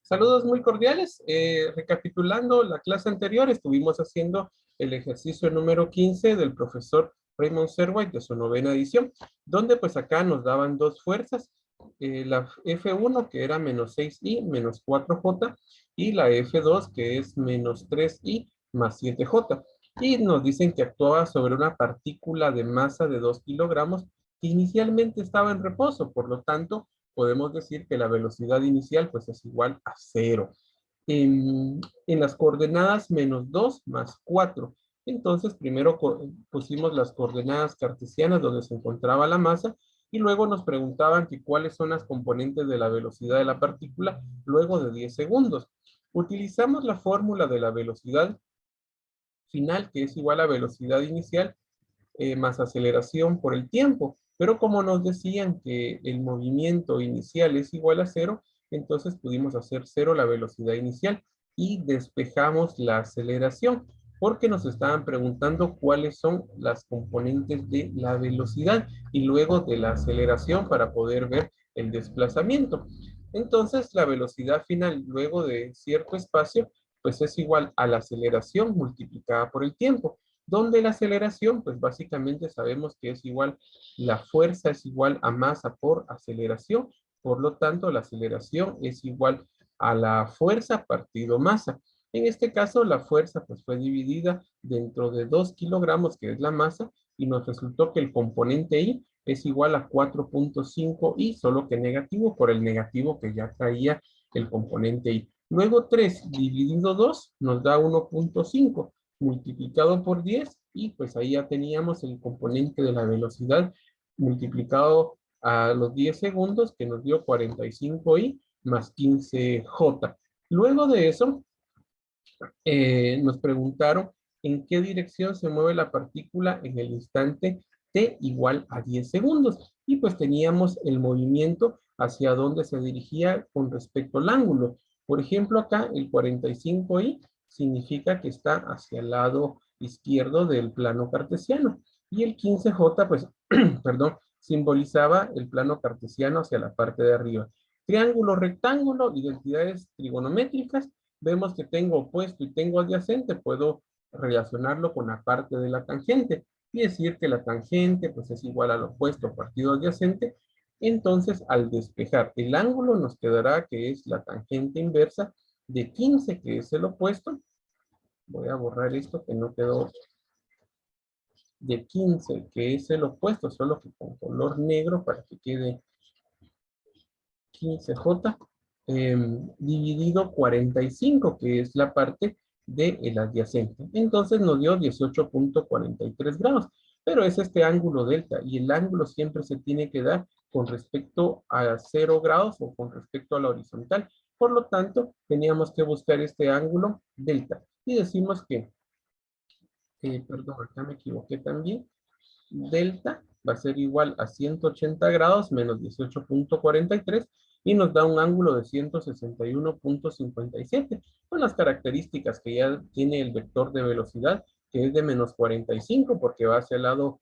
Saludos muy cordiales. Recapitulando la clase anterior, estuvimos haciendo el ejercicio número 15 del profesor Raymond Serway de su novena edición, donde pues acá nos daban dos fuerzas, la F1 que era menos 6i menos 4j y la F2 que es menos 3i más 7j. Y nos dicen que actuaba sobre una partícula de masa de 2 kilogramos que inicialmente estaba en reposo, por lo tanto, podemos decir que la velocidad inicial pues es igual a cero. En las coordenadas menos 2 más 4. Entonces, primero pusimos las coordenadas cartesianas donde se encontraba la masa y luego nos preguntaban que cuáles son las componentes de la velocidad de la partícula luego de 10 segundos. Utilizamos la fórmula de la velocidad final, que es igual a velocidad inicial más aceleración por el tiempo. Pero como nos decían que el movimiento inicial es igual a cero, entonces pudimos hacer cero la velocidad inicial y despejamos la aceleración, porque nos estaban preguntando cuáles son las componentes de la velocidad y luego de la aceleración para poder ver el desplazamiento. Entonces, la velocidad final luego de cierto espacio, pues es igual a la aceleración multiplicada por el tiempo, donde la aceleración, pues básicamente sabemos que es igual, la fuerza es igual a masa por aceleración, por lo tanto la aceleración es igual a la fuerza partido masa. En este caso la fuerza pues fue dividida dentro de 2 kilogramos, que es la masa, y nos resultó que el componente I es igual a 4.5 I, solo que negativo por el negativo que ya traía el componente I. Luego 3 dividido 2 nos da 1.5 multiplicado por 10 y pues ahí ya teníamos el componente de la velocidad multiplicado a los 10 segundos que nos dio 45i más 15j. Luego de eso nos preguntaron en qué dirección se mueve la partícula en el instante t igual a 10 segundos. Y pues teníamos el movimiento hacia dónde se dirigía con respecto al ángulo. Por ejemplo, acá el 45i significa que está hacia el lado izquierdo del plano cartesiano. Y el 15j, pues, perdón, simbolizaba el plano cartesiano hacia la parte de arriba. Triángulo, rectángulo, identidades trigonométricas. Vemos que tengo opuesto y tengo adyacente, puedo relacionarlo con la parte de la tangente y decir que la tangente pues es igual al opuesto partido adyacente. Entonces, al despejar el ángulo nos quedará que es la tangente inversa de 15, que es el opuesto. Voy a borrar esto que no quedó, de 15, que es el opuesto, solo que con color negro para que quede 15j, dividido 45, que es la parte del adyacente. Entonces nos dio 18.43 grados, pero es este ángulo delta y el ángulo siempre se tiene que dar con respecto a 0 grados o con respecto a la horizontal. Por lo tanto, teníamos que buscar este ángulo delta y decimos que, perdón, acá me equivoqué también, delta va a ser igual a 180 grados menos 18.43 y nos da un ángulo de 161.57 con las características que ya tiene el vector de velocidad, que es de menos 45 porque va hacia el lado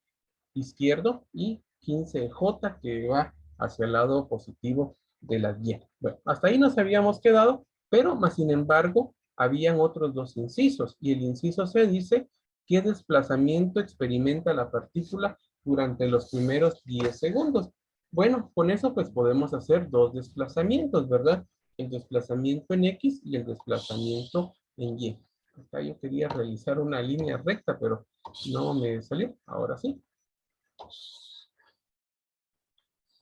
izquierdo y 15j que va hacia el lado positivo de la y. Bueno, hasta ahí nos habíamos quedado, pero más sin embargo habían otros dos incisos y el inciso C dice: ¿qué desplazamiento experimenta la partícula durante los primeros 10 segundos? Bueno, con eso pues podemos hacer dos desplazamientos, ¿verdad? El desplazamiento en X y el desplazamiento en Y. Acá yo quería realizar una línea recta, pero no me salió. Ahora sí.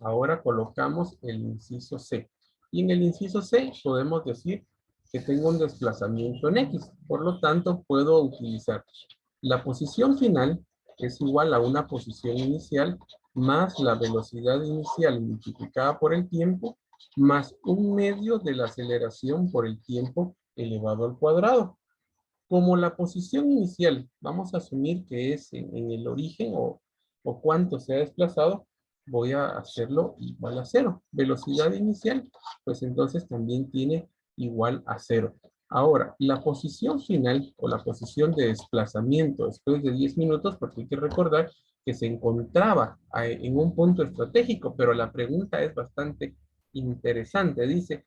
Ahora colocamos el inciso C. Y en el inciso C podemos decir que tengo un desplazamiento en X. Por lo tanto, puedo utilizar la posición final, que es igual a una posición inicial, más la velocidad inicial multiplicada por el tiempo, más un medio de la aceleración por el tiempo elevado al cuadrado. Como la posición inicial, vamos a asumir que es en el origen o cuánto se ha desplazado, voy a hacerlo igual a cero. Velocidad inicial, pues entonces también tiene igual a cero. Ahora, la posición final o la posición de desplazamiento después de 10 minutos, porque hay que recordar que se encontraba en un punto estratégico, pero la pregunta es bastante interesante. Dice,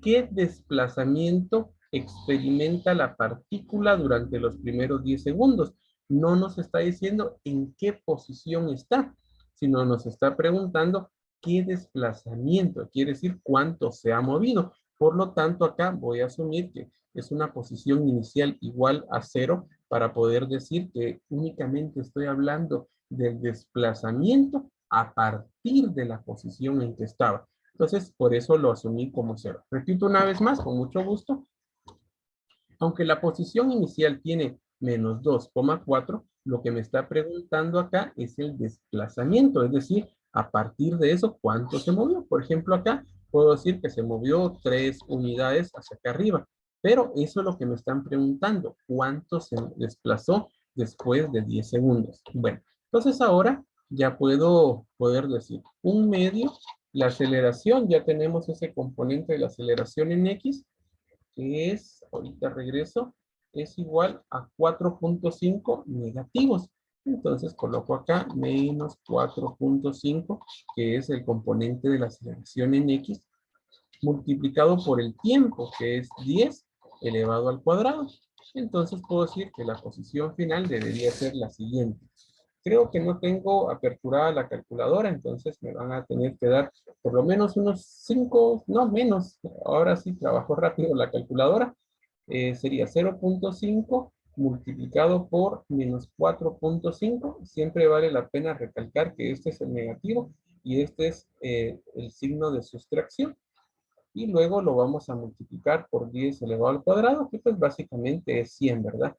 ¿qué desplazamiento experimenta la partícula durante los primeros 10 segundos? No nos está diciendo en qué posición está, sino nos está preguntando qué desplazamiento, quiere decir cuánto se ha movido. Por lo tanto, acá voy a asumir que es una posición inicial igual a 0 para poder decir que únicamente estoy hablando del desplazamiento a partir de la posición en que estaba. Entonces, por eso lo asumí como 0. Repito una vez más, con mucho gusto. Aunque la posición inicial tiene menos 2,4, lo que me está preguntando acá es el desplazamiento, es decir, a partir de eso, ¿cuánto se movió? Por ejemplo, acá puedo decir que se movió 3 unidades hacia acá arriba, pero eso es lo que me están preguntando, ¿cuánto se desplazó después de 10 segundos? Bueno, entonces ahora ya puedo poder decir un medio, la aceleración, ya tenemos ese componente de la aceleración en X, que es, ahorita regreso, es igual a 4,5 negativos. Entonces coloco acá menos 4,5, que es el componente de la aceleración en X, multiplicado por el tiempo, que es 10 elevado al cuadrado. Entonces puedo decir que la posición final debería ser la siguiente. Creo que no tengo aperturada la calculadora, entonces me van a tener que dar por lo menos unos 5, no menos. Ahora sí trabajo rápido la calculadora. Sería 0,5 multiplicado por menos 4,5. Siempre vale la pena recalcar que este es el negativo y este es el signo de sustracción. Y luego lo vamos a multiplicar por 10 elevado al cuadrado, que pues básicamente es 100, ¿verdad?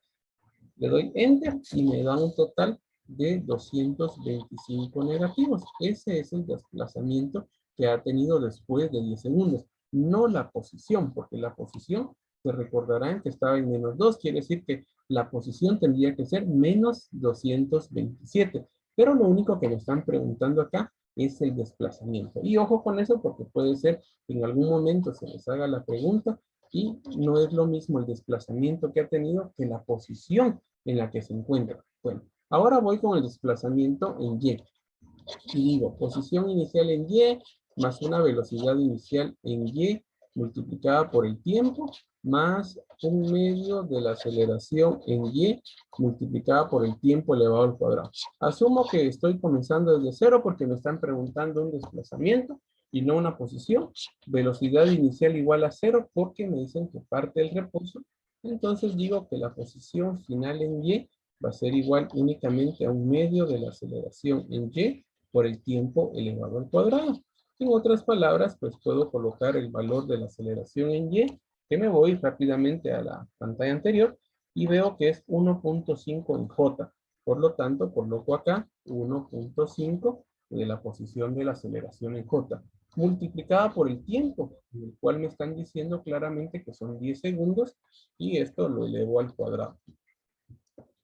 Le doy Enter y me da un total de 225 negativos. Ese es el desplazamiento que ha tenido después de 10 segundos. No la posición, porque la posición, se recordarán que estaba en menos 2, quiere decir que la posición tendría que ser menos 227. Pero lo único que me están preguntando acá es el desplazamiento. Y ojo con eso porque puede ser que en algún momento se les haga la pregunta y no es lo mismo el desplazamiento que ha tenido que la posición en la que se encuentra. Bueno, ahora voy con el desplazamiento en Y. Y digo, posición inicial en Y más una velocidad inicial en Y multiplicada por el tiempo más un medio de la aceleración en Y multiplicada por el tiempo elevado al cuadrado. Asumo que estoy comenzando desde cero porque me están preguntando un desplazamiento y no una posición. Velocidad inicial igual a 0 porque me dicen que parte del reposo. Entonces digo que la posición final en Y va a ser igual únicamente a un medio de la aceleración en Y por el tiempo elevado al cuadrado. En otras palabras, pues puedo colocar el valor de la aceleración en Y, que me voy rápidamente a la pantalla anterior y veo que es 1,5 en J. Por lo tanto, coloco acá 1,5 de la posición de la aceleración en J, multiplicada por el tiempo, en el cual me están diciendo claramente que son 10 segundos, y esto lo elevo al cuadrado.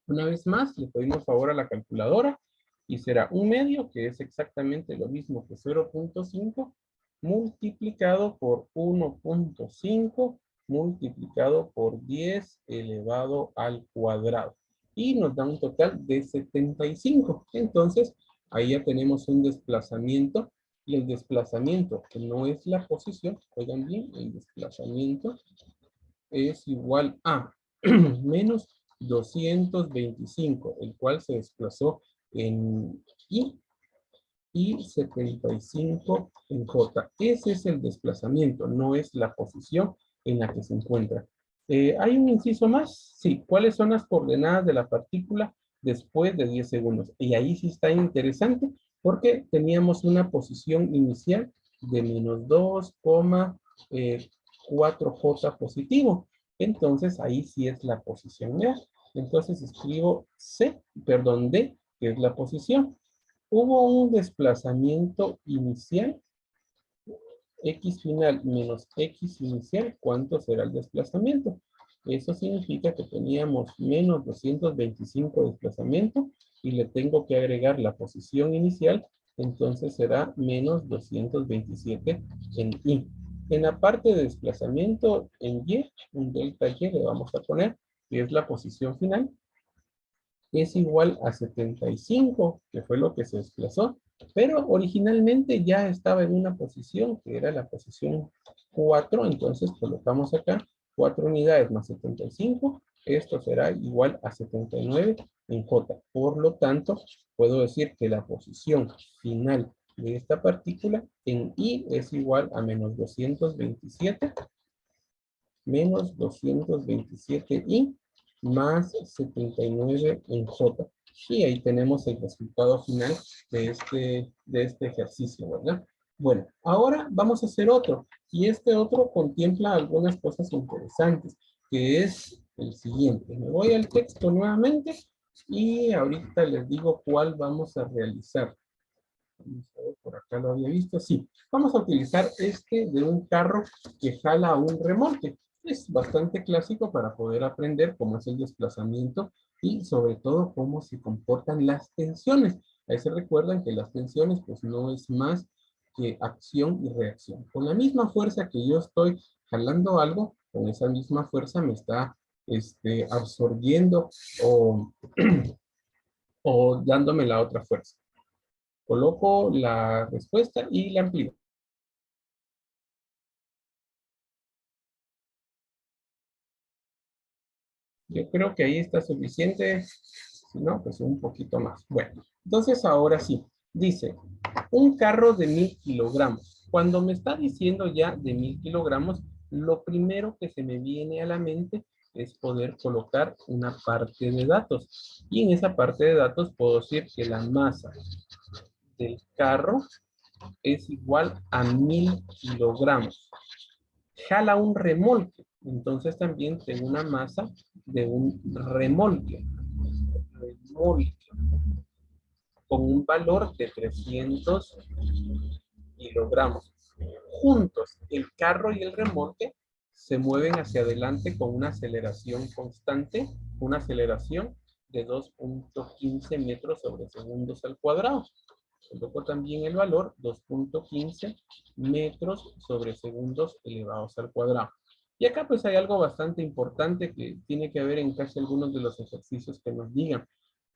Una vez más, le pedimos favor a la calculadora y será un medio, que es exactamente lo mismo que 0,5, multiplicado por 1,5 multiplicado por 10 elevado al cuadrado. Y nos da un total de 75. Entonces, ahí ya tenemos un desplazamiento. Y el desplazamiento, que no es la posición, oigan bien, el desplazamiento es igual a menos 225, el cual se desplazó en y 75 en J. Ese es el desplazamiento, no es la posición en la que se encuentra. ¿Hay un inciso más? Sí. ¿Cuáles son las coordenadas de la partícula después de 10 segundos? Y ahí sí está interesante porque teníamos una posición inicial de menos 2,4J positivo. Entonces ahí sí es la posición D. Entonces escribo D, que es la posición. Hubo un desplazamiento inicial, X final menos X inicial, ¿cuánto será el desplazamiento? Eso significa que teníamos menos 225 de desplazamiento y le tengo que agregar la posición inicial, entonces será menos 227 en Y. En la parte de desplazamiento en Y, un delta Y le vamos a poner, que es la posición final, es igual a 75, que fue lo que se desplazó, pero originalmente ya estaba en una posición que era la posición 4, entonces colocamos acá 4 unidades más 75, esto será igual a 79 en J. Por lo tanto, puedo decir que la posición final de esta partícula en I es igual a menos 227I más 79 en J. Y ahí tenemos el resultado final de este ejercicio, ¿verdad? Bueno, ahora vamos a hacer otro. Y este otro contempla algunas cosas interesantes, que es el siguiente. Me voy al texto nuevamente y ahorita les digo cuál vamos a realizar. Vamos a ver, por acá lo había visto. Sí, vamos a utilizar este de un carro que jala un remolque. Es bastante clásico para poder aprender cómo es el desplazamiento y sobre todo cómo se comportan las tensiones. Ahí se recuerdan que las tensiones pues no es más que acción y reacción. Con la misma fuerza que yo estoy jalando algo, con esa misma fuerza me está absorbiendo o, o dándome la otra fuerza. Coloco la respuesta y la amplío. Yo creo que ahí está suficiente. Si no, pues un poquito más. Bueno, entonces ahora sí. Dice, un carro de 1000 kilogramos. Cuando me está diciendo ya de 1000 kilogramos, lo primero que se me viene a la mente es poder colocar una parte de datos. Y en esa parte de datos puedo decir que la masa del carro es igual a 1000 kilogramos. Jala un remolque, entonces también tengo una masa de un remolque con un valor de 300 kilogramos. Juntos, el carro y el remolque se mueven hacia adelante con una aceleración constante, una aceleración de 2.15 metros sobre segundos al cuadrado. Coloco también el valor 2.15 metros sobre segundos elevados al cuadrado. Y acá pues hay algo bastante importante que tiene que ver en casi algunos de los ejercicios que nos digan.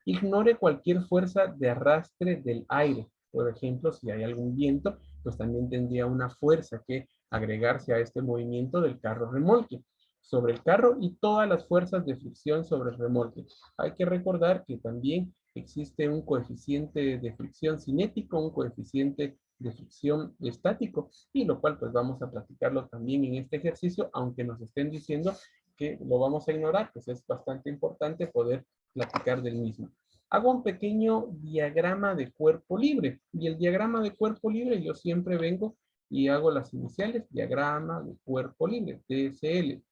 Ignore cualquier fuerza de arrastre del aire. Por ejemplo, si hay algún viento, pues también tendría una fuerza que agregarse a este movimiento del carro remolque sobre el carro y todas las fuerzas de fricción sobre el remolque. Hay que recordar que también existe un coeficiente de fricción cinético, un coeficiente de fricción estático, y lo cual pues vamos a practicarlo también en este ejercicio, aunque nos estén diciendo que lo vamos a ignorar, pues es bastante importante poder platicar del mismo. Hago un pequeño diagrama de cuerpo libre, y el diagrama de cuerpo libre yo siempre vengo y hago las iniciales, diagrama de cuerpo libre, DSL.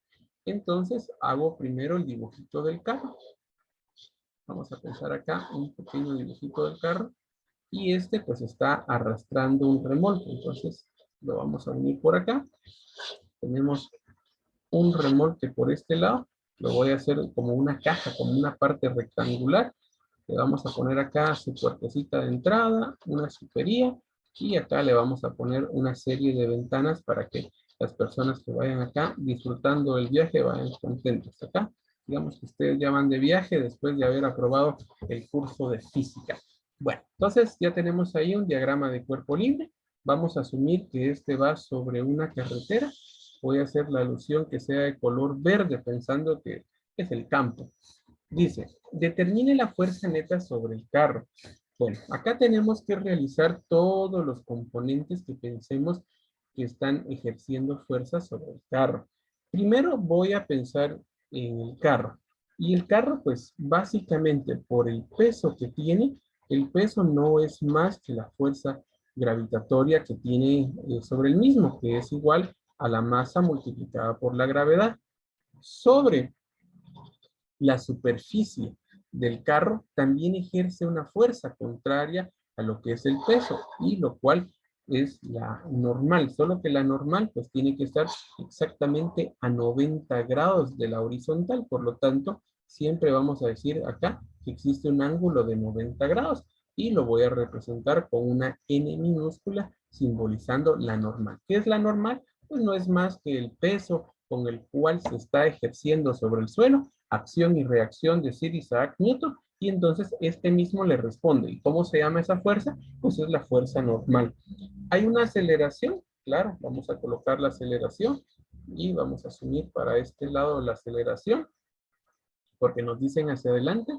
Entonces hago primero el dibujito del carro. Vamos a pensar acá un pequeño dibujito del carro. Y este pues está arrastrando un remolque. Entonces lo vamos a unir por acá. Tenemos un remolque por este lado. Lo voy a hacer como una caja, como una parte rectangular. Le vamos a poner acá su puertecita de entrada, una supería. Y acá le vamos a poner una serie de ventanas para que las personas que vayan acá disfrutando el viaje vayan contentos acá. Digamos que ustedes ya van de viaje después de haber aprobado el curso de física. Bueno, entonces ya tenemos ahí un diagrama de cuerpo libre. Vamos a asumir que este va sobre una carretera. Voy a hacer la alusión que sea de color verde, pensando que es el campo. Dice, determine la fuerza neta sobre el carro. Bueno, acá tenemos que realizar todos los componentes que pensemos que están ejerciendo fuerza sobre el carro. Primero voy a pensar en el carro. Y el carro, pues, básicamente por el peso que tiene, el peso no es más que la fuerza gravitatoria que tiene sobre el mismo, que es igual a la masa multiplicada por la gravedad. Sobre la superficie del carro también ejerce una fuerza contraria a lo que es el peso, y lo cual es la normal, solo que la normal pues tiene que estar exactamente a 90 grados de la horizontal. Por lo tanto, siempre vamos a decir acá que existe un ángulo de 90 grados, y lo voy a representar con una n minúscula simbolizando la normal. ¿Qué es la normal? Pues no es más que el peso con el cual se está ejerciendo sobre el suelo, acción y reacción de Sir Isaac Newton, y entonces este mismo le responde. ¿Y cómo se llama esa fuerza? Pues es la fuerza normal. Hay una aceleración Claro, vamos a colocar la aceleración y vamos a asumir para este lado la aceleración, porque nos dicen hacia adelante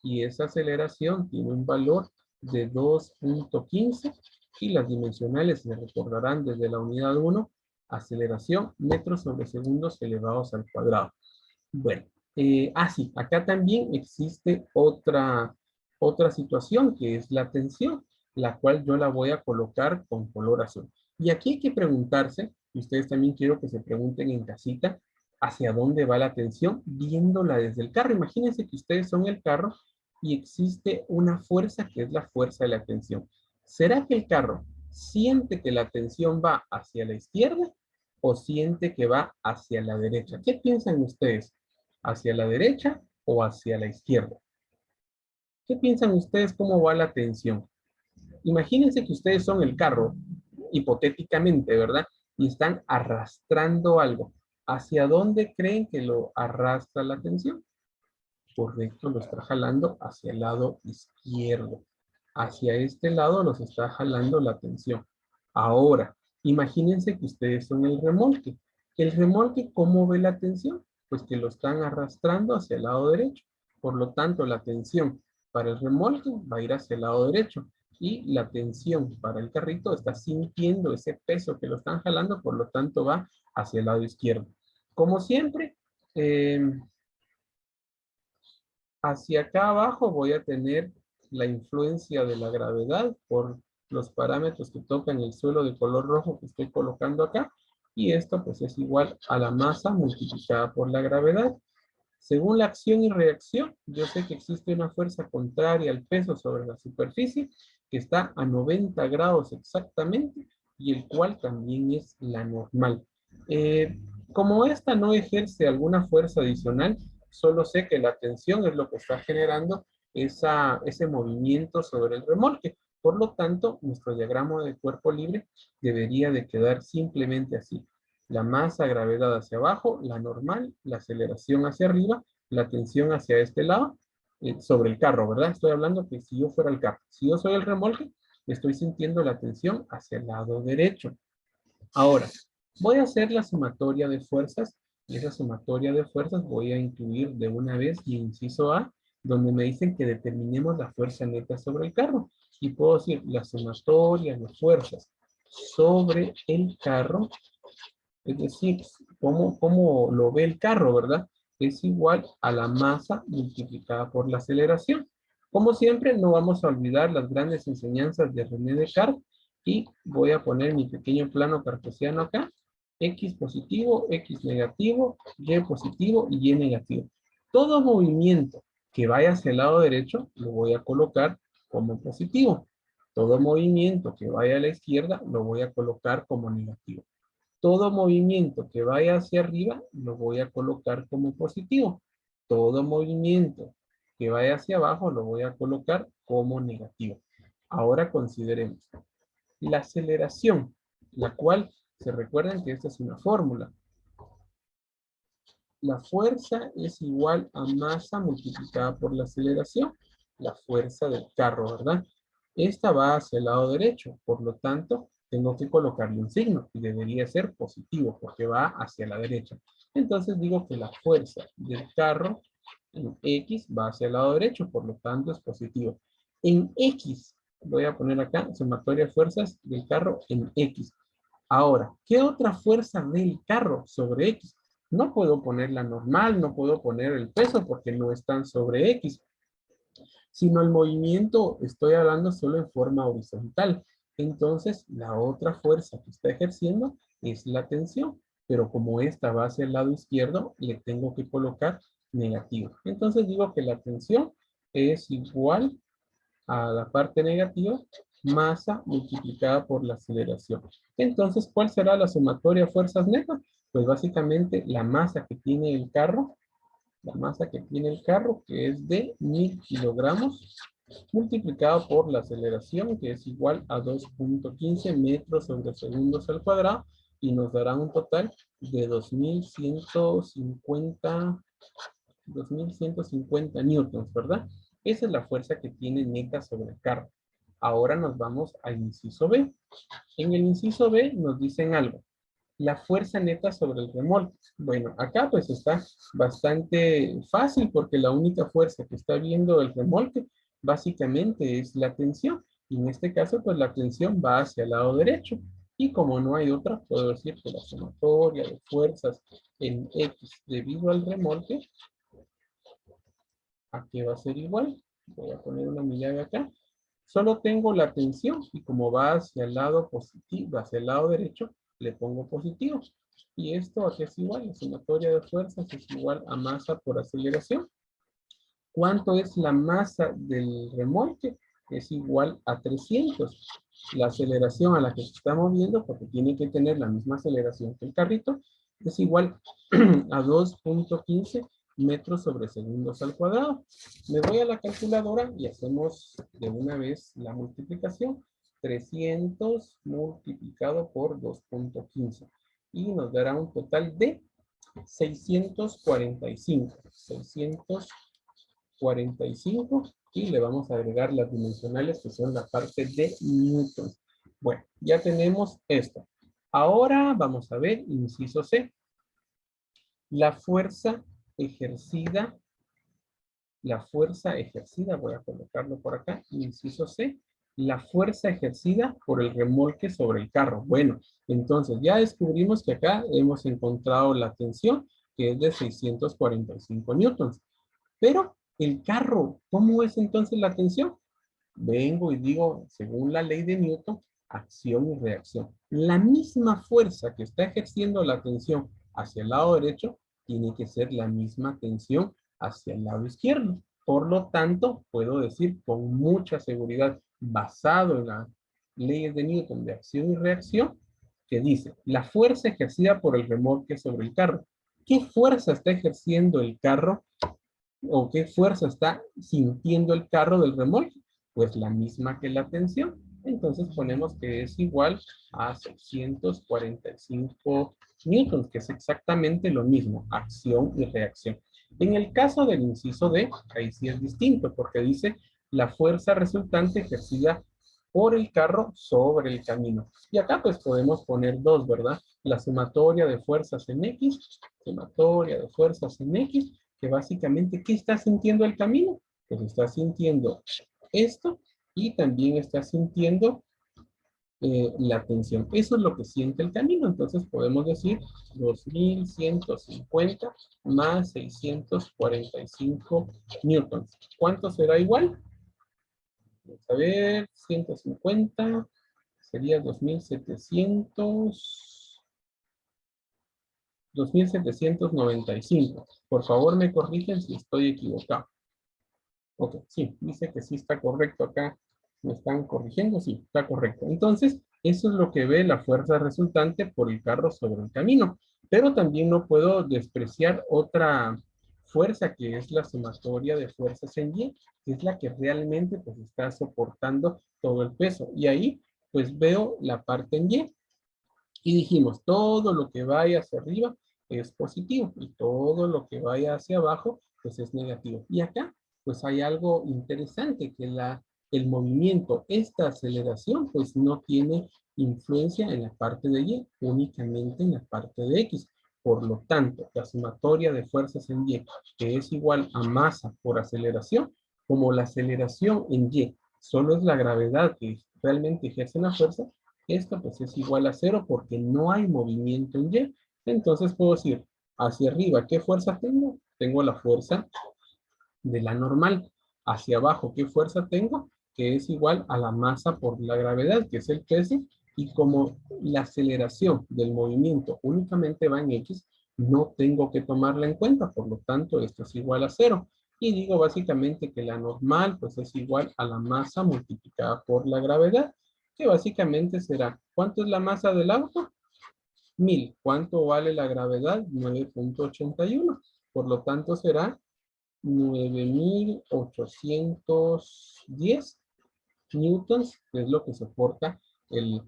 y esa aceleración tiene un valor de 2.15 y las dimensionales se recordarán desde la unidad 1, aceleración metros sobre segundos elevados al cuadrado. Bueno, sí, acá también existe otra situación que es la tensión, la cual yo la voy a colocar con color azul. Y aquí hay que preguntarse, y ustedes también quiero que se pregunten en casita, hacia dónde va la tensión viéndola desde el carro. Imagínense que ustedes son el carro y existe una fuerza que es la fuerza de la tensión. ¿Será que el carro siente que la tensión va hacia la izquierda o siente que va hacia la derecha? ¿Qué piensan ustedes? ¿Hacia la derecha o hacia la izquierda? ¿Qué piensan ustedes cómo va la tensión? Imagínense que ustedes son el carro, hipotéticamente, ¿verdad? Y están arrastrando algo. ¿Hacia dónde creen que lo arrastra la tensión? Correcto, lo está jalando hacia el lado izquierdo. Hacia este lado los está jalando la tensión. Ahora, imagínense que ustedes son el remolque. El remolque, ¿cómo ve la tensión? Pues que lo están arrastrando hacia el lado derecho. Por lo tanto, la tensión para el remolque va a ir hacia el lado derecho. Y la tensión para el carrito está sintiendo ese peso que lo están jalando, por lo tanto va hacia el lado izquierdo. Como siempre, hacia acá abajo voy a tener la influencia de la gravedad por los parámetros que tocan el suelo de color rojo que estoy colocando acá. Y esto pues es igual a la masa multiplicada por la gravedad. Según la acción y reacción, yo sé que existe una fuerza contraria al peso sobre la superficie que está a 90 grados exactamente y el cual también es la normal. Eh, Como esta no ejerce alguna fuerza adicional, solo sé que la tensión es lo que está generando ese movimiento sobre el remolque. Por lo tanto, nuestro diagrama de cuerpo libre debería de quedar simplemente así. La masa, gravedad hacia abajo, la normal, la aceleración hacia arriba, la tensión hacia este lado, sobre el carro, ¿verdad? Estoy hablando que si yo fuera el carro, si yo soy el remolque, estoy sintiendo la tensión hacia el lado derecho. Ahora, voy a hacer la sumatoria de fuerzas, y esa sumatoria de fuerzas voy a incluir de una vez mi inciso A, donde me dicen que determinemos la fuerza neta sobre el carro. Y puedo decir la sumatoria de fuerzas sobre el carro, es decir, cómo lo ve el carro, ¿verdad? Es igual a la masa multiplicada por la aceleración. Como siempre, no vamos a olvidar las grandes enseñanzas de René Descartes y voy a poner mi pequeño plano cartesiano acá. X positivo, X negativo, Y positivo y Y negativo. Todo movimiento que vaya hacia el lado derecho lo voy a colocar como positivo. Todo movimiento que vaya a la izquierda lo voy a colocar como negativo. Todo movimiento que vaya hacia arriba lo voy a colocar como positivo. Todo movimiento que vaya hacia abajo lo voy a colocar como negativo. Ahora consideremos la aceleración, la cual, se recuerdan que esta es una fórmula. La fuerza es igual a masa multiplicada por la aceleración, la fuerza del carro, ¿verdad? Esta va hacia el lado derecho, por lo tanto, tengo que colocarle un signo y debería ser positivo porque va hacia la derecha. Entonces digo que la fuerza del carro en X va hacia el lado derecho, por lo tanto es positivo. En X, voy a poner acá, sumatoria de fuerzas del carro en X. Ahora, ¿qué otra fuerza del carro sobre X? No puedo poner la normal, no puedo poner el peso porque no están sobre X, sino el movimiento, estoy hablando solo en forma horizontal. Entonces, la otra fuerza que está ejerciendo es la tensión, pero como esta va hacia el lado izquierdo, le tengo que colocar negativo. Entonces digo que la tensión es igual a la parte negativa, masa multiplicada por la aceleración. Entonces, ¿cuál será la sumatoria de fuerzas netas? Pues básicamente la masa que tiene el carro, que es de 1000 kilogramos, multiplicado por la aceleración, que es igual a 2.15 metros sobre segundos al cuadrado, y nos dará un total de 2150 newtons, ¿verdad? Esa es la fuerza que tiene neta sobre el carro. Ahora nos vamos al inciso B. En el inciso B nos dicen algo. La fuerza neta sobre el remolque. Bueno, acá pues está bastante fácil porque la única fuerza que está viendo el remolque básicamente es la tensión. Y en este caso pues la tensión va hacia el lado derecho. Y como no hay otra, puedo decir que la sumatoria de fuerzas en X debido al remolque, aquí va a ser igual. Voy a poner una llave acá. Solo tengo la tensión y como va hacia el lado positivo, hacia el lado derecho, le pongo positivo. Y esto aquí es igual, la sumatoria de fuerzas es igual a masa por aceleración. ¿Cuánto es la masa del remolque? Es igual a 300. La aceleración a la que se está moviendo, porque tiene que tener la misma aceleración que el carrito, es igual a 2.15 metros sobre segundos al cuadrado. Me voy a la calculadora y hacemos de una vez la multiplicación. 300 multiplicado por 2.15 y nos dará un total de 645. 645 y le vamos a agregar las dimensionales que son la parte de Newton. Bueno, ya tenemos esto. Ahora vamos a ver inciso C. La fuerza ejercida, voy a colocarlo por acá, inciso C, la fuerza ejercida por el remolque sobre el carro. Bueno, entonces ya descubrimos que acá hemos encontrado la tensión, que es de 645 newtons. Pero el carro, ¿cómo es entonces la tensión? Vengo y digo, según la ley de Newton, acción y reacción. La misma fuerza que está ejerciendo la tensión hacia el lado derecho, tiene que ser la misma tensión hacia el lado izquierdo. Por lo tanto, puedo decir con mucha seguridad, basado en las leyes de Newton de acción y reacción, que dice, la fuerza ejercida por el remolque sobre el carro. ¿Qué fuerza está ejerciendo el carro o qué fuerza está sintiendo el carro del remolque? Pues la misma que la tensión. Entonces ponemos que es igual a 645 newtons, que es exactamente lo mismo, acción y reacción. En el caso del inciso D, ahí sí es distinto, porque dice la fuerza resultante ejercida por el carro sobre el camino. Y acá pues podemos poner dos, ¿verdad? La sumatoria de fuerzas en X, sumatoria de fuerzas en X, que básicamente, ¿qué está sintiendo el camino? Pues está sintiendo esto y también está sintiendo la tensión. Eso es lo que siente el camino. Entonces podemos decir 2150 más 645 newtons. ¿Cuánto será igual? Vamos a ver, 150 sería 2795. Por favor, me corrigen si estoy equivocado. Ok, sí, dice que sí está correcto acá. ¿Me están corrigiendo? Sí, está correcto. Entonces, eso es lo que ve la fuerza resultante por el carro sobre el camino. Pero también no puedo despreciar otra fuerza que es la sumatoria de fuerzas en Y, que es la que realmente pues está soportando todo el peso. Y ahí pues veo la parte en Y. Y dijimos, todo lo que vaya hacia arriba es positivo y todo lo que vaya hacia abajo pues es negativo. Y acá pues hay algo interesante que el movimiento, esta aceleración pues no tiene influencia en la parte de Y, únicamente en la parte de X. Por lo tanto, la sumatoria de fuerzas en Y, que es igual a masa por aceleración, como la aceleración en Y solo es la gravedad que realmente ejerce la fuerza, esto pues es igual a cero porque no hay movimiento en Y. Entonces puedo decir, hacia arriba, ¿qué fuerza tengo? Tengo la fuerza de la normal. Hacia abajo, ¿qué fuerza tengo? Que es igual a la masa por la gravedad, que es el peso. Y como la aceleración del movimiento únicamente va en X, no tengo que tomarla en cuenta. Por lo tanto, esto es igual a cero. Y digo básicamente que la normal pues es igual a la masa multiplicada por la gravedad, que básicamente será, ¿cuánto es la masa del auto? 1000. ¿Cuánto vale la gravedad? 9.81. Por lo tanto será 9810 newtons, que es lo que soporta el,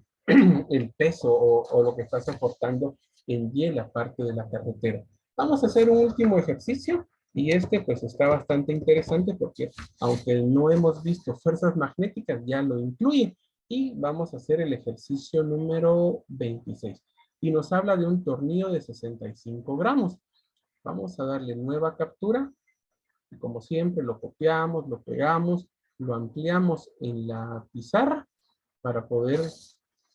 el peso o lo que está soportando en Y la parte de la carretera. Vamos a hacer un último ejercicio Y este pues está bastante interesante porque aunque no hemos visto fuerzas magnéticas, ya lo incluye. Y vamos a hacer el ejercicio número 26. Y nos habla de un tornillo de 65 gramos. Vamos a darle nueva captura. Y como siempre, lo copiamos, lo pegamos, lo ampliamos en la pizarra para poder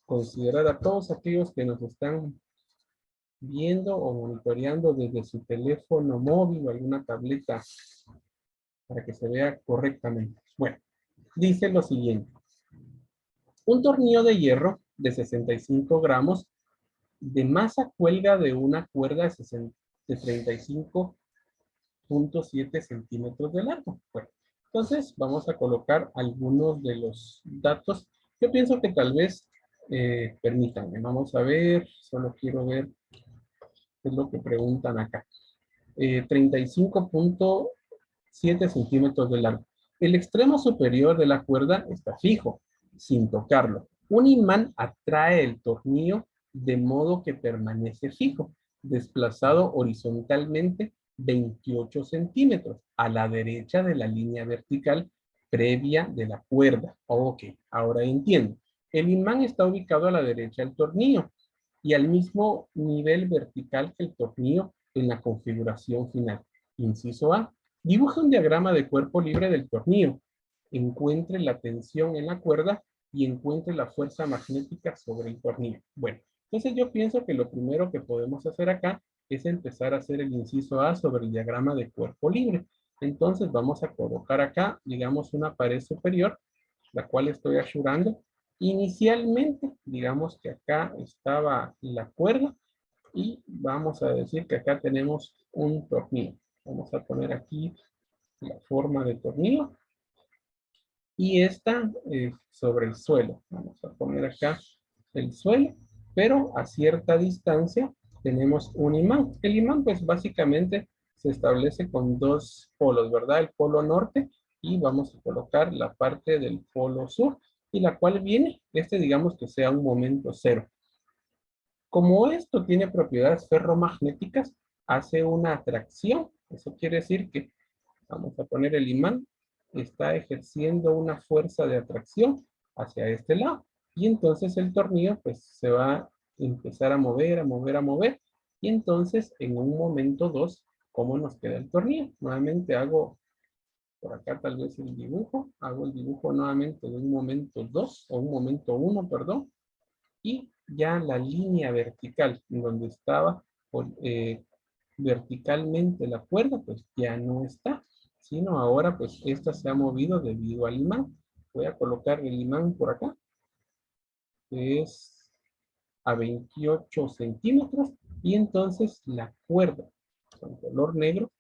considerar a todos aquellos que nos están viendo o monitoreando desde su teléfono móvil o alguna tableta para que se vea correctamente. Bueno, dice lo siguiente. Un tornillo de hierro de 65 gramos de masa cuelga de una cuerda de 35.7 centímetros de largo. Bueno, entonces vamos a colocar algunos de los datos. Yo pienso que tal vez, permítanme, vamos a ver, solo quiero ver qué es lo que preguntan acá. 35.7 centímetros de largo. El extremo superior de la cuerda está fijo, sin tocarlo. Un imán atrae el tornillo de modo que permanece fijo, desplazado horizontalmente 28 centímetros a la derecha de la línea vertical previa de la cuerda. Ok, ahora entiendo. El imán está ubicado a la derecha del tornillo y al mismo nivel vertical que el tornillo en la configuración final. Inciso A. Dibuja un diagrama de cuerpo libre del tornillo. Encuentre la tensión en la cuerda y encuentre la fuerza magnética sobre el tornillo. Bueno, entonces yo pienso que lo primero que podemos hacer acá es empezar a hacer el inciso A sobre el diagrama de cuerpo libre. Entonces vamos a colocar acá, digamos, una pared superior, la cual estoy asurando. Inicialmente, digamos que acá estaba la cuerda y vamos a decir que acá tenemos un tornillo. Vamos a poner aquí la forma de tornillo y esta sobre el suelo. Vamos a poner acá el suelo, pero a cierta distancia tenemos un imán. El imán pues básicamente se establece con dos polos, ¿verdad? El polo norte y vamos a colocar la parte del polo sur y la cual viene, digamos que sea un momento cero. Como esto tiene propiedades ferromagnéticas, hace una atracción. Eso quiere decir que, vamos a poner el imán, está ejerciendo una fuerza de atracción hacia este lado. Y entonces el tornillo pues se va a empezar a mover, a mover, a mover. Y entonces en un momento 2, ¿cómo nos queda el tornillo? Nuevamente hago por acá tal vez el dibujo. Hago el dibujo nuevamente de un momento 2 o un momento 1, perdón. Y ya la línea vertical donde estaba verticalmente la cuerda, pues ya no está, sino ahora pues esta se ha movido debido al imán. Voy a colocar el imán por acá, que es a 28 centímetros, y entonces la cuerda con color negro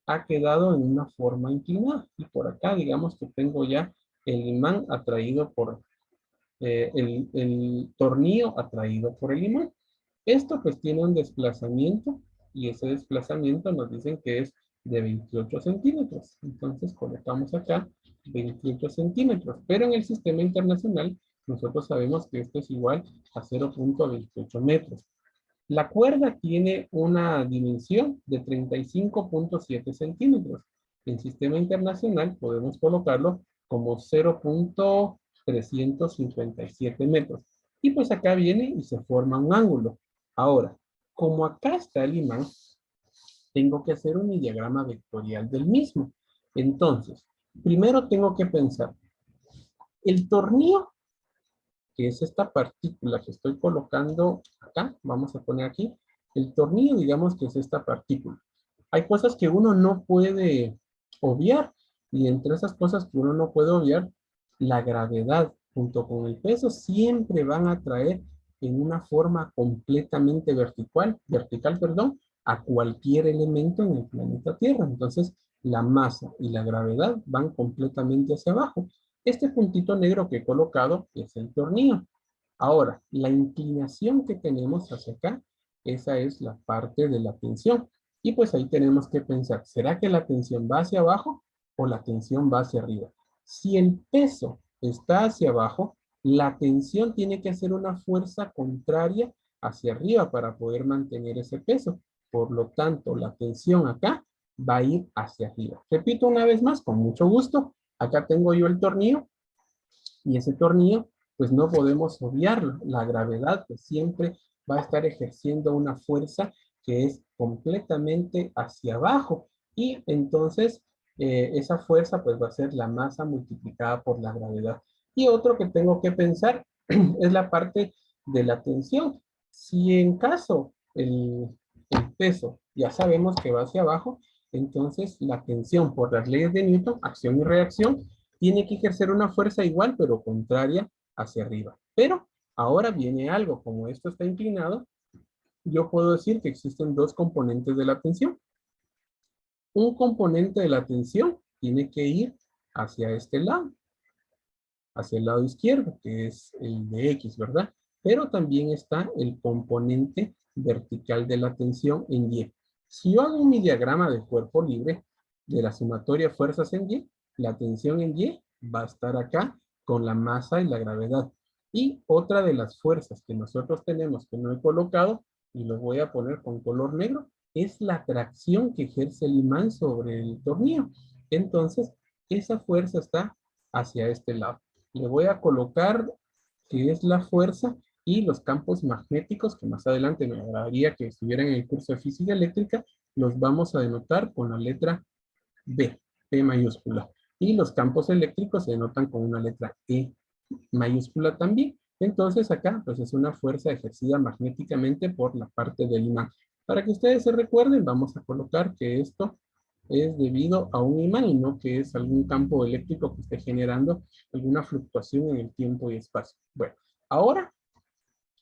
ha quedado en una forma inclinada. Y por acá digamos que tengo ya el imán atraído por el tornillo atraído por el imán. Esto pues tiene un desplazamiento y ese desplazamiento nos dicen que es de 28 centímetros. Entonces colocamos acá 28 centímetros, pero en el sistema internacional nosotros sabemos que esto es igual a 0.28 metros. La cuerda tiene una dimensión de 35.7 centímetros. En sistema internacional podemos colocarlo como 0.357 metros. Y pues acá viene y se forma un ángulo. Ahora, como acá está el imán, tengo que hacer un diagrama vectorial del mismo. Entonces, primero tengo que pensar, el tornillo, que es esta partícula que estoy colocando acá, vamos a poner aquí, el tornillo digamos que es esta partícula. Hay cosas que uno no puede obviar, y entre esas cosas que uno no puede obviar, la gravedad junto con el peso siempre van a traer en una forma completamente vertical, perdón, a cualquier elemento en el planeta Tierra. Entonces, la masa y la gravedad van completamente hacia abajo. Este puntito negro que he colocado es el tornillo. Ahora, la inclinación que tenemos hacia acá, esa es la parte de la tensión. Y pues ahí tenemos que pensar, ¿será que la tensión va hacia abajo o la tensión va hacia arriba? Si el peso está hacia abajo, la tensión tiene que hacer una fuerza contraria hacia arriba para poder mantener ese peso. Por lo tanto, la tensión acá va a ir hacia arriba. Repito una vez más, con mucho gusto. Acá tengo yo el tornillo y ese tornillo, pues no podemos obviarlo. La gravedad pues siempre va a estar ejerciendo una fuerza que es completamente hacia abajo y entonces esa fuerza pues va a ser la masa multiplicada por la gravedad. Y otro que tengo que pensar es la parte de la tensión. Si en caso el peso ya sabemos que va hacia abajo, entonces la tensión por las leyes de Newton, acción y reacción, tiene que ejercer una fuerza igual pero contraria hacia arriba. Pero ahora viene algo, como esto está inclinado, yo puedo decir que existen dos componentes de la tensión. Un componente de la tensión tiene que ir hacia este lado, hacia el lado izquierdo, que es el de X, ¿verdad? Pero también está el componente vertical de la tensión en Y. Si yo hago mi diagrama de cuerpo libre de la sumatoria de fuerzas en Y, la tensión en Y va a estar acá con la masa y la gravedad. Y otra de las fuerzas que nosotros tenemos que no he colocado, y lo voy a poner con color negro, es la tracción que ejerce el imán sobre el tornillo. Entonces, esa fuerza está hacia este lado. Le voy a colocar que es la fuerza y los campos magnéticos, que más adelante me agradaría que estuvieran en el curso de física eléctrica, los vamos a denotar con la letra B, P mayúscula. Y los campos eléctricos se denotan con una letra E mayúscula también. Entonces acá pues es una fuerza ejercida magnéticamente por la parte del imán. Para que ustedes se recuerden, vamos a colocar que esto es debido a un imán y no que es algún campo eléctrico que esté generando alguna fluctuación en el tiempo y espacio. Bueno, ahora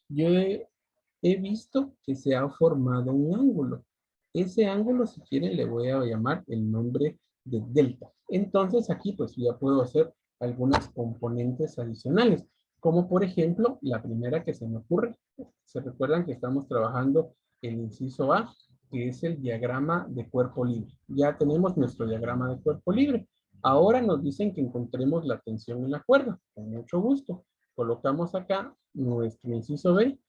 yo he visto que se ha formado un ángulo. Ese ángulo, si quieren, le voy a llamar el nombre de delta. Entonces aquí pues ya puedo hacer algunas componentes adicionales, como por ejemplo la primera que se me ocurre. Se recuerdan que estamos trabajando el inciso A, que es el diagrama de cuerpo libre. Ya tenemos nuestro diagrama de cuerpo libre. Ahora nos dicen que encontremos la tensión en la cuerda. Con mucho gusto. Colocamos acá nuestro inciso B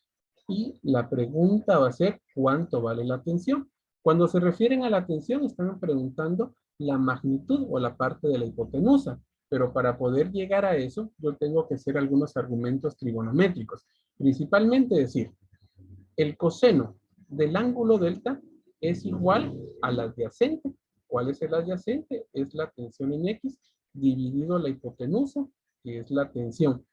y la pregunta va a ser ¿cuánto vale la tensión? Cuando se refieren a la tensión están preguntando la magnitud o la parte de la hipotenusa, pero para poder llegar a eso yo tengo que hacer algunos argumentos trigonométricos, principalmente decir, el coseno del ángulo delta es igual al adyacente. ¿Cuál es el adyacente? Es la tensión en X dividido la hipotenusa, que es la tensión.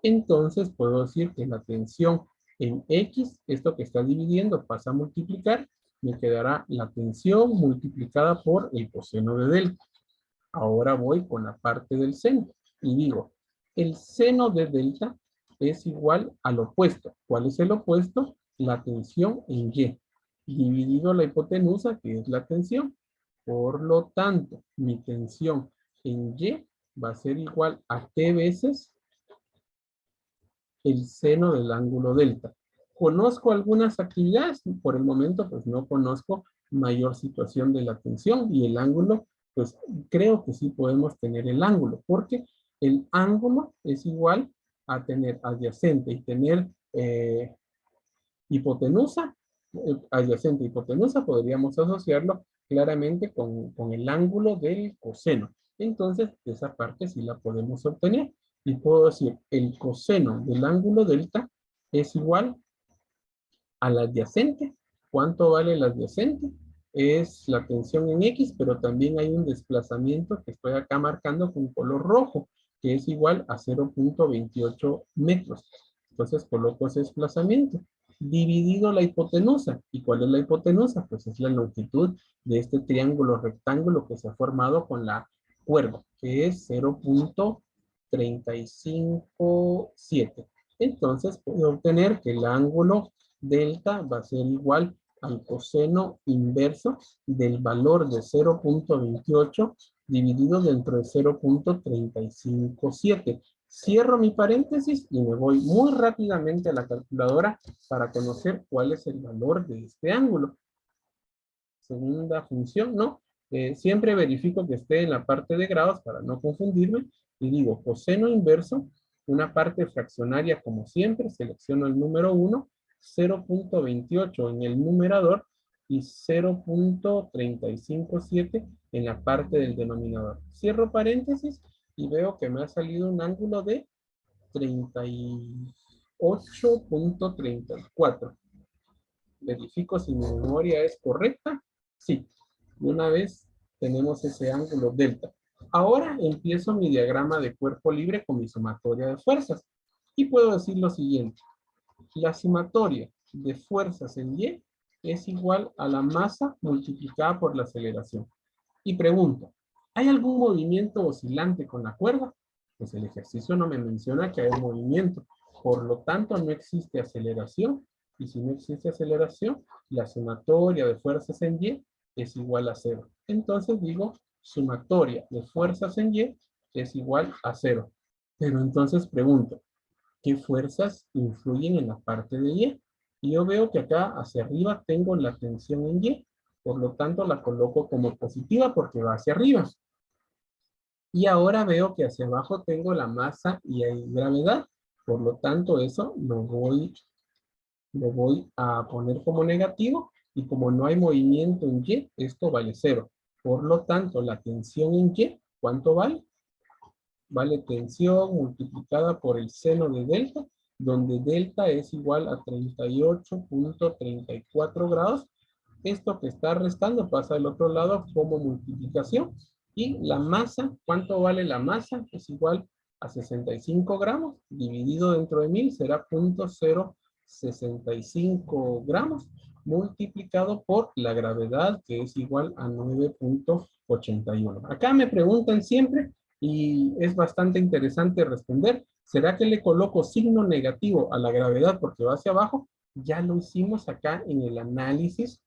Entonces puedo decir que la tensión en X, esto que está dividiendo pasa a multiplicar, me quedará la tensión multiplicada por el coseno de delta. Ahora voy con la parte del seno y digo, el seno de delta es igual al opuesto. ¿Cuál es el opuesto? La tensión en Y, dividido la hipotenusa, que es la tensión. Por lo tanto, mi tensión en Y va a ser igual a T veces el seno del ángulo delta. ¿Conozco algunas actividades? Por el momento, pues no conozco mayor situación de la tensión y el ángulo, pues creo que sí podemos tener el ángulo, porque el ángulo es igual a tener adyacente y tener hipotenusa, adyacente e hipotenusa, podríamos asociarlo claramente con el ángulo del coseno. Entonces, esa parte sí la podemos obtener. Y puedo decir, el coseno del ángulo delta es igual al adyacente. ¿Cuánto vale el adyacente? Es la tensión en X, pero también hay un desplazamiento que estoy acá marcando con color rojo, que es igual a 0.28 metros. Entonces coloco ese desplazamiento dividido la hipotenusa. ¿Y cuál es la hipotenusa? Pues es la longitud de este triángulo rectángulo que se ha formado con la cuerda, que es 0.357. Entonces puedo obtener que el ángulo delta va a ser igual al coseno inverso del valor de 0.28 dividido dentro de 0.357. Cierro mi paréntesis y me voy muy rápidamente a la calculadora para conocer cuál es el valor de este ángulo. Segunda función, ¿no? Siempre verifico que esté en la parte de grados para no confundirme y digo coseno inverso, una parte fraccionaria como siempre, selecciono el número 1, 0.28 en el numerador y 0.357 en la parte del denominador. Cierro paréntesis y veo que me ha salido un ángulo de 38.34. Verifico si mi memoria es correcta. Sí, de una vez tenemos ese ángulo delta. Ahora empiezo mi diagrama de cuerpo libre con mi sumatoria de fuerzas. Y puedo decir lo siguiente. La sumatoria de fuerzas en Y es igual a la masa multiplicada por la aceleración. Y pregunto, ¿hay algún movimiento oscilante con la cuerda? Pues el ejercicio no me menciona que hay un movimiento. Por lo tanto, no existe aceleración. Y si no existe aceleración, la sumatoria de fuerzas en Y es igual a 0. Entonces digo, sumatoria de fuerzas en Y es igual a 0. Pero entonces pregunto, ¿qué fuerzas influyen en la parte de Y? Y yo veo que acá hacia arriba tengo la tensión en Y, por lo tanto la coloco como positiva porque va hacia arriba. Y ahora veo que hacia abajo tengo la masa y hay gravedad, por lo tanto eso lo voy a poner como negativo y como no hay movimiento en Y, esto vale 0. Por lo tanto, la tensión en Y, ¿cuánto vale? Vale tensión multiplicada por el seno de delta, donde delta es igual a 38.34 grados. Esto que está restando pasa al otro lado como multiplicación. Y la masa, ¿cuánto vale la masa? Es igual a 65 gramos, dividido dentro de 1000 será 0.065 gramos, multiplicado por la gravedad, que es igual a 9.81. Acá me preguntan siempre, y es bastante interesante responder, ¿será que le coloco signo negativo a la gravedad porque va hacia abajo? Ya lo hicimos acá en el análisis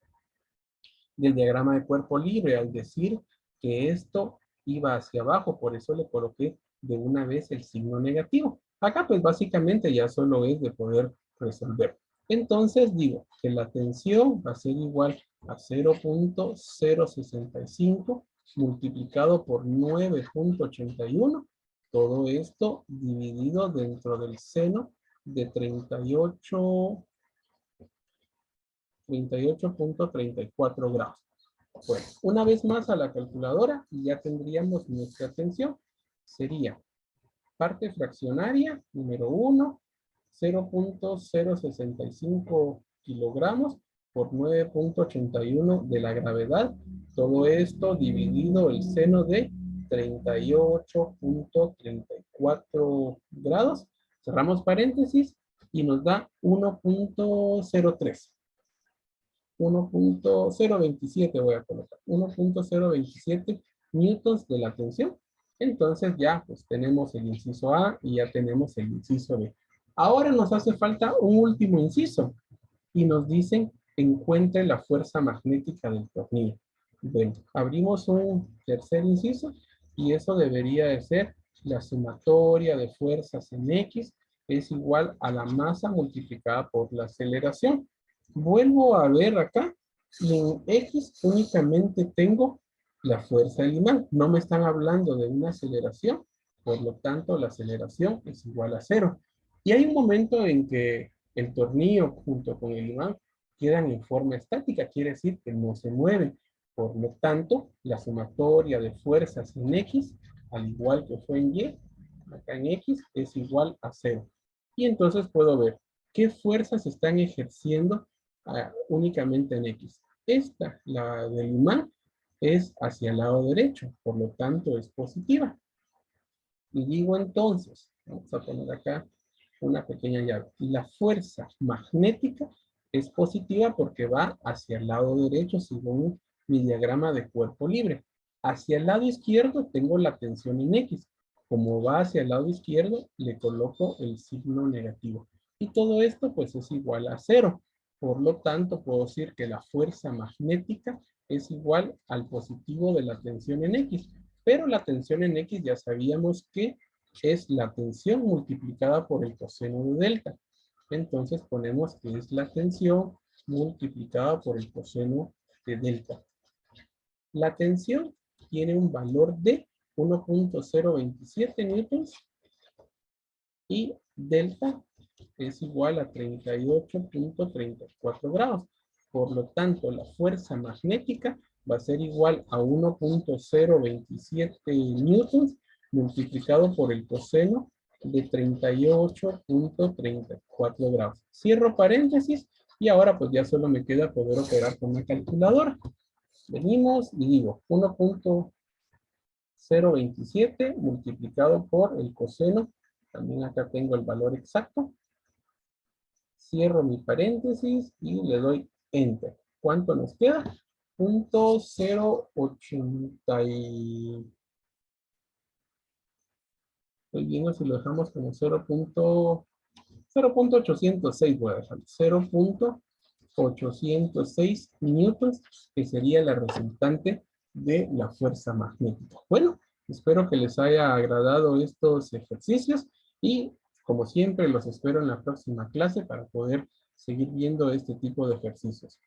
del diagrama de cuerpo libre, al decir que esto iba hacia abajo, por eso le coloqué de una vez el signo negativo. Acá pues básicamente ya solo es de poder resolver. Entonces digo que la tensión va a ser igual a 0.065 multiplicado por 9.81. Todo esto dividido dentro del seno de 38.34 grados. Bueno, una vez más a la calculadora y ya tendríamos nuestra tensión. Sería parte fraccionaria, número 1, 0.065 kilogramos por 9.81 de la gravedad. Todo esto dividido el seno de 38.34 grados. Cerramos paréntesis y nos da 1.03. 1.027 voy a colocar, 1.027 newtons de la tensión. Entonces ya pues tenemos el inciso A y ya tenemos el inciso B. Ahora nos hace falta un último inciso y nos dicen encuentre la fuerza magnética del tornillo. Bueno, abrimos un tercer inciso y eso debería de ser la sumatoria de fuerzas en X es igual a la masa multiplicada por la aceleración. Vuelvo a ver acá y en X únicamente tengo la fuerza del imán. No me están hablando de una aceleración, por lo tanto la aceleración es igual a 0. Y hay un momento en que el tornillo junto con el imán quedan en forma estática, quiere decir que no se mueven. Por lo tanto, la sumatoria de fuerzas en X, al igual que fue en Y, acá en X, es igual a 0. Y entonces puedo ver qué fuerzas están ejerciendo únicamente en X. Esta, la del imán, es hacia el lado derecho, por lo tanto es positiva. Y digo entonces, vamos a poner acá una pequeña llave. La fuerza magnética es positiva porque va hacia el lado derecho según mi diagrama de cuerpo libre. Hacia el lado izquierdo tengo la tensión en X. Como va hacia el lado izquierdo, le coloco el signo negativo. Y todo esto pues es igual a 0. Por lo tanto, puedo decir que la fuerza magnética es igual al positivo de la tensión en X. Pero la tensión en X ya sabíamos que es la tensión multiplicada por el coseno de delta. Entonces ponemos que es la tensión multiplicada por el coseno de delta. La tensión tiene un valor de 1.027 newtons y delta es igual a 38.34 grados. Por lo tanto, la fuerza magnética va a ser igual a 1.027 newtons multiplicado por el coseno de 38.34 grados. Cierro paréntesis y ahora pues ya solo me queda poder operar con una calculadora. Venimos y digo 1.027 multiplicado por el coseno. También acá tengo el valor exacto. Cierro mi paréntesis y le doy Enter. ¿Cuánto nos queda? 0.080 y... Estoy viendo si lo dejamos como 0.806, voy a dejar 0.806 newtons, que sería la resultante de la fuerza magnética. Bueno, espero que les haya agradado estos ejercicios y como siempre los espero en la próxima clase para poder seguir viendo este tipo de ejercicios.